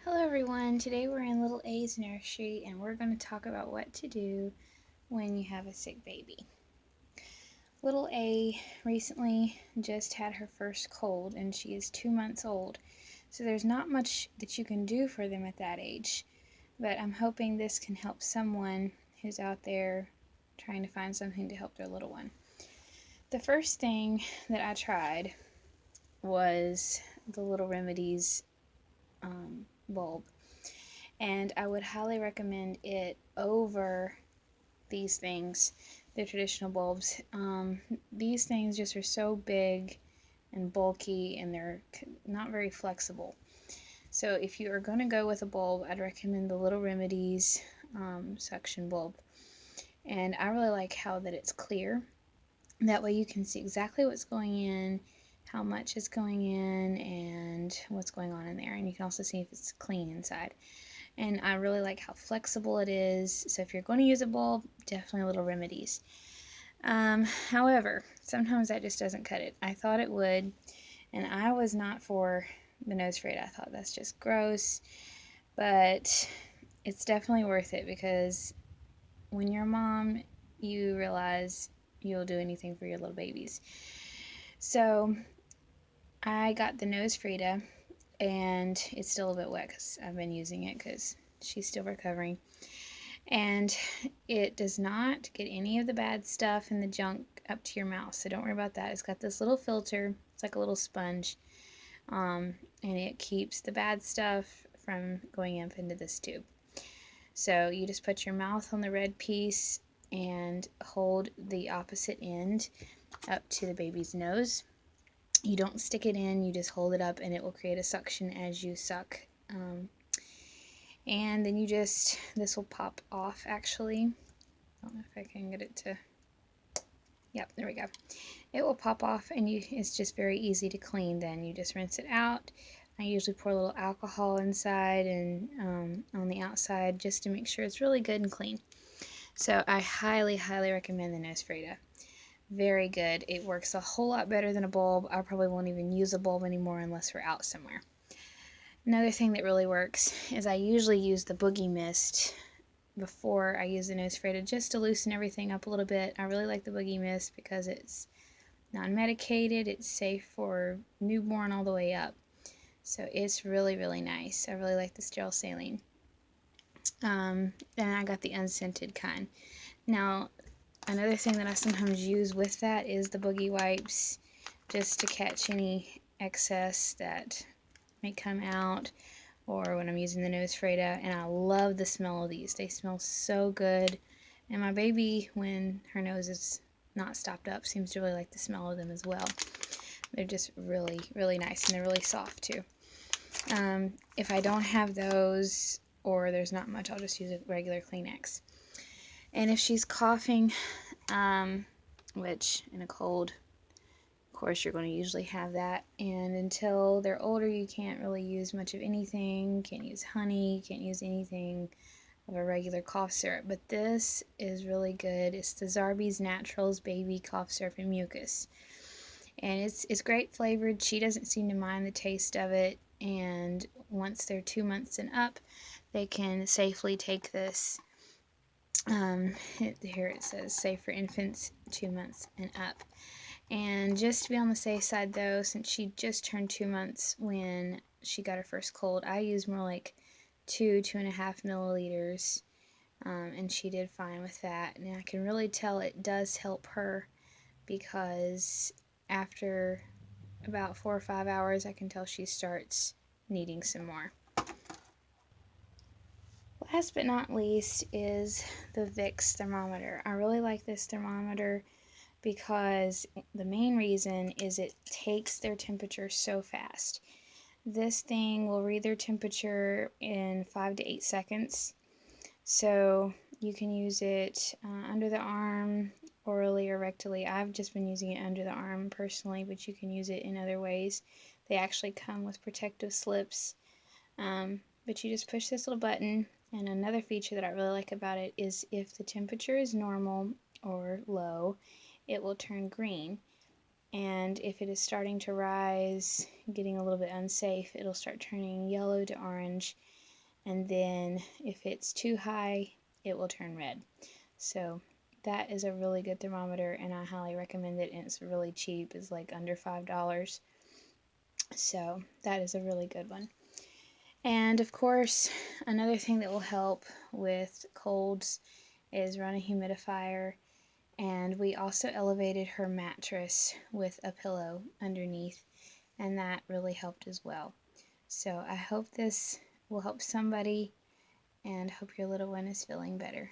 Hello everyone, today we're in Little A's nursery and we're going to talk about what to do when you have a sick baby. Little A recently just had her first cold and she is 2 months old, so there's not much that you can do for them at that age, but I'm hoping this can help someone who's out there trying to find something to help their little one. The first thing that I tried was the Little Remedies bulb. And I would highly recommend it over these things, the traditional bulbs. These things just are so big and bulky and they're not very flexible. So if you are going to go with a bulb, I'd recommend the Little Remedies suction bulb. And I really like how that it's clear. That way you can see exactly what's going in, how much is going in, and what's going on in there. And you can also see if it's clean inside. And I really like how flexible it is. So if you're going to use a bulb, definitely Little Remedies. However, sometimes that just doesn't cut it. I thought it would, and I was not for the nose braid. I thought that's just gross, but it's definitely worth it because when you're a mom, you realize you'll do anything for your little babies. So I got the nose Frida, and it's still a bit wet because I've been using it because she's still recovering. And it does not get any of the bad stuff and the junk up to your mouth, so don't worry about that. It's got this little filter, it's like a little sponge, and it keeps the bad stuff from going up into this tube. So you just put your mouth on the red piece and hold the opposite end up to the baby's nose. You don't stick it in, you just hold it up and it will create a suction as you suck. And then this will pop off actually. I don't know if I can get it to, yep, there we go. It will pop off and it's just very easy to clean then. You just rinse it out. I usually pour a little alcohol inside and on the outside just to make sure it's really good and clean. So I highly, highly recommend the nose Frida. Very good. It works a whole lot better than a bulb. I probably won't even use a bulb anymore unless we're out somewhere. Another thing that really works is I usually use the boogie mist before I use the nose Frida just to loosen everything up a little bit. I really like the boogie mist because it's non-medicated, it's safe for newborn all the way up. So it's really, really nice. I really like the sterile saline. And I got the unscented kind. Now, another thing that I sometimes use with that is the boogie wipes just to catch any excess that may come out, or when I'm using the nose Frida. And I love the smell of these. They smell so good. And my baby, when her nose is not stopped up, seems to really like the smell of them as well. They're just really, really nice, and they're really soft too. If I don't have those, or there's not much, I'll just use a regular Kleenex. And if she's coughing, which in a cold, of course you're going to usually have that, and until they're older you can't really use much of anything. Can't use honey, can't use anything of a regular cough syrup, but this is really good. It's the Zarbee's Naturals Baby Cough Syrup and Mucus, and it's great flavored. She doesn't seem to mind the taste of it, and once they're 2 months and up, they can safely take this. Here it says safe for infants 2 months and up. And just to be on the safe side though, since she just turned 2 months when she got her first cold, I used more like 2.5 milliliters, and she did fine with that. And I can really tell it does help her because after about 4 or 5 hours, I can tell she starts needing some more. Last but not least is the Vicks thermometer. I really like this thermometer because the main reason is it takes their temperature so fast. This thing will read their temperature in 5 to 8 seconds. So you can use it under the arm, orally or rectally. I've just been using it under the arm personally, but you can use it in other ways. They actually come with protective slips. But you just push this little button, and another feature that I really like about it is if the temperature is normal or low, it will turn green. and if it is starting to rise, getting a little bit unsafe, it'll start turning yellow to orange, and then if it's too high, it will turn red. So that is a really good thermometer, and I highly recommend it, and it's really cheap. It's like under $5. So that is a really good one. And of course, another thing that will help with colds is run a humidifier. And we also elevated her mattress with a pillow underneath, and that really helped as well. So I hope this will help somebody, and hope your little one is feeling better.